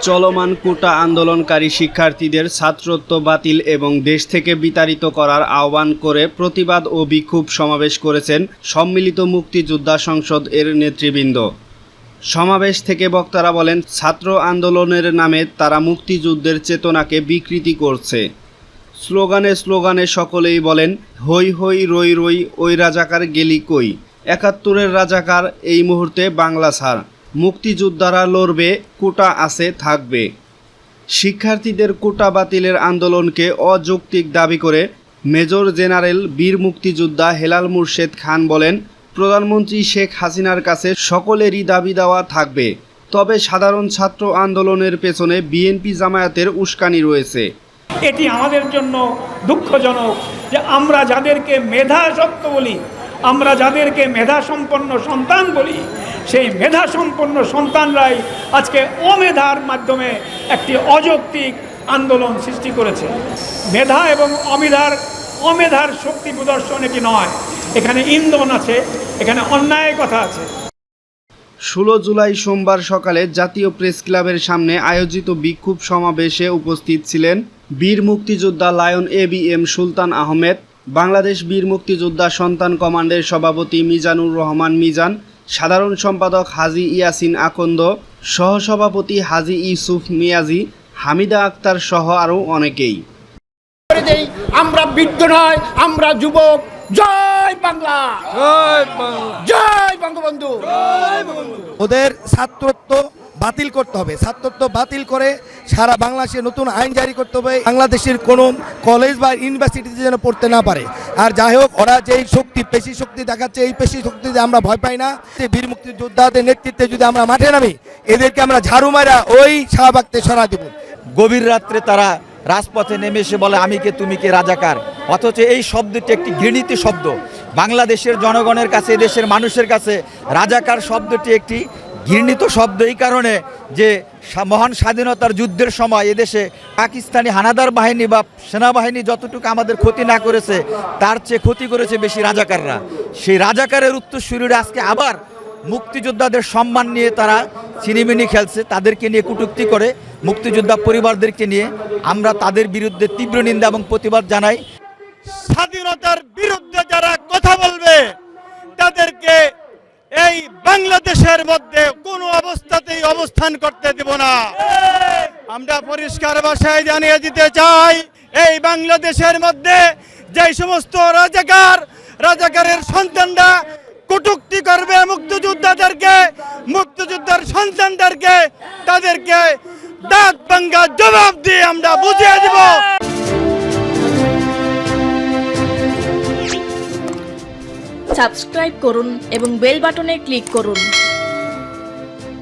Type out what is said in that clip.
চলমান কোটা আন্দোলনকারী শিক্ষার্থীদের ছাত্রত্ব বাতিল এবং দেশ থেকে বিতাড়িত করার আহ্বান করে প্রতিবাদ ও বিক্ষোভ সমাবেশ করেছেন সম্মিলিত মুক্তিযোদ্ধা সংসদ এর নেতৃবৃন্দ। সমাবেশ থেকে বক্তারা বলেন, ছাত্র আন্দোলনের নামে তারা মুক্তিযুদ্ধের চেতনাকে বিকৃতি করছে। স্লোগানে স্লোগানে সকলেই বলেন, হই হই রই রই ওই রাজাকার গেলি কই, ৭১-এর রাজাকার এই মুহূর্তে বাংলা ছাড়, মুক্তিযোদ্ধারা লড়বে, কোটা আছে থাকবে। শিক্ষার্থীদের কোটা বাতিলের আন্দোলনকে অযৌক্তিক দাবি করে মেজর জেনারেল বীর মুক্তিযোদ্ধা হেলাল মুর্শেদ খান বলেন, প্রধানমন্ত্রী শেখ হাসিনার কাছে সকলেরই দাবি দেওয়া থাকবে, তবে সাধারণ ছাত্র আন্দোলনের পেছনে বিএনপি জামায়াতের উস্কানি রয়েছে। এটি আমাদের জন্য দুঃখজনক যে আমরা যাদেরকে মেধাসক্ত বলি, আমরা যাদেরকে মেধাসম্পন্ন সন্তান বলি, সেই মেধাসম্পন্ন সন্তানরাই আজকে অমেধার মাধ্যমে একটি অযৌক্তিক আন্দোলন সৃষ্টি করেছে। মেধা এবং অমেধার শক্তি প্রদর্শন এটি নয়, এখানে ইন্ধন আছে, এখানে অন্যায়ের কথা আছে। 16 জুলাই সোমবার সকালে জাতীয় প্রেস ক্লাবের সামনে আয়োজিত বিক্ষোভ সমাবেশে উপস্থিত ছিলেন বীর মুক্তিযোদ্ধা লায়ন এবিএম সুলতান আহমেদ, বাংলাদেশ বীর মুক্তিযোদ্ধা সন্তান কমান্ডের সভাপতি মিজানুর রহমান মিজান, সাধারণ সম্পাদক হাজী ইয়াসিন আকন্দ, সহসভাপতি হাজী ইউসুফ মিয়াজি, হামিদা আক্তার সহ আরও অনেকেই। আমরা বৃদ্ধ নয়, আমরা যুবক। জয় বাংলা, জয় বাংলা, জয় বঙ্গবন্ধু। ওদের ছাত্রত্ব বাতিল করতে হবে, ছাত্রত্ব বাতিল করে সারা বাংলাদেশে নতুন আইন জারি করতে হবে, বাংলাদেশের কোনো কলেজ বা ইউনিভার্সিটিতে যেন পড়তে না পারে। আর যাই হোক, ওরা যেই শক্তি পেশি শক্তি দেখাচ্ছে, এই পেশি শক্তিতে আমরা ভয় পাই না। বীর মুক্তিযোদ্ধাদের নেতৃত্বে যদি আমরা মাঠে নামি, এদেরকে আমরা ঝাড়ু মারা ওই শাহবাগতে সরা দেব। গভীর রাত্রে তারা রাজপথে নেমে এসে বলে, আমি কে তুমি কে রাজাকার, অথচ এই শব্দটি একটি ঘৃণিত শব্দ। বাংলাদেশের জনগণের কাছে, দেশের মানুষের কাছে রাজাকার শব্দটি একটি ঘৃণিত শব্দ, এই কারণে যে মহান স্বাধীনতার যুদ্ধের সময় এদেশে পাকিস্তানি হানাদার বাহিনী বা সেনাবাহিনী যতটুকু আমাদের ক্ষতি না করেছে, তার চেয়ে ক্ষতি করেছে বেশি রাজাকাররা। সেই রাজাকারের উত্তরসূরিরা আজকে আবার মুক্তিযোদ্ধাদের সম্মান নিয়ে তারা ছিনিমিনি খেলছে, তাদেরকে নিয়ে কটূক্তি করে, মুক্তিযোদ্ধা পরিবারদেরকে নিয়ে আমরা তাদের বিরুদ্ধে তীব্র নিন্দা এবং প্রতিবাদ জানাই। স্বাধীনতার বিরুদ্ধে যারা কথা বলবে তাদেরকে এই বাংলাদেশের মধ্যে কোনো অবস্থাতেই অবস্থান করতে দেব না। আমরা পরিষ্কার ভাষায় জানিয়ে দিতে চাই, এই বাংলাদেশের মধ্যে যে সমস্ত রাজাকারের সন্তানরা কটূক্তি করবে মুক্তিযোদ্ধাদেরকে, মুক্তিযোদ্ধার সন্তানদেরকে, তাদেরকে দাঁত ভাঙা জবাব দিয়ে আমরা বুঝিয়ে দেব। সাবস্ক্রাইব করুন এবং বেল বাটনে ক্লিক করুন।